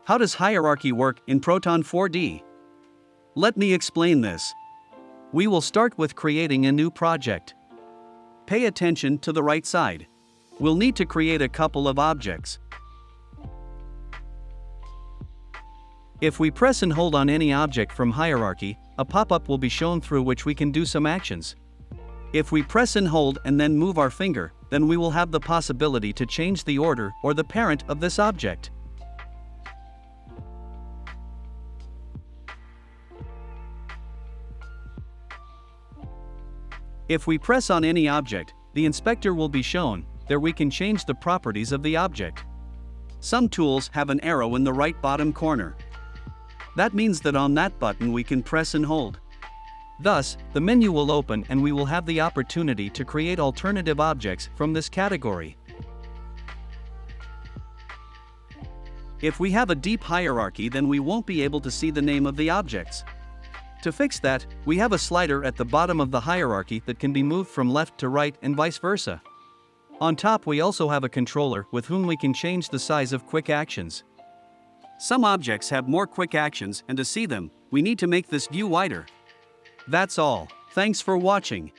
How does hierarchy work in Proton 4D? Let me explain this. We will start with creating a new project. Pay attention to the right side. We'll need to create a couple of objects. If we press and hold on any object from hierarchy, a pop-up will be shown through which we can do some actions. If we press and hold and then move our finger, then we will have the possibility to change the order or the parent of this object. If we press on any object, the inspector will be shown. There we can change the properties of the object. Some tools have an arrow in the right bottom corner. That means that on that button we can press and hold. Thus, the menu will open and we will have the opportunity to create alternative objects from this category. If we have a deep hierarchy, then we won't be able to see the name of the objects. To fix that, we have a slider at the bottom of the hierarchy that can be moved from left to right and vice versa. On top we also have a controller with whom we can change the size of quick actions. Some objects have more quick actions, and to see them, we need to make this view wider. That's all. Thanks for watching.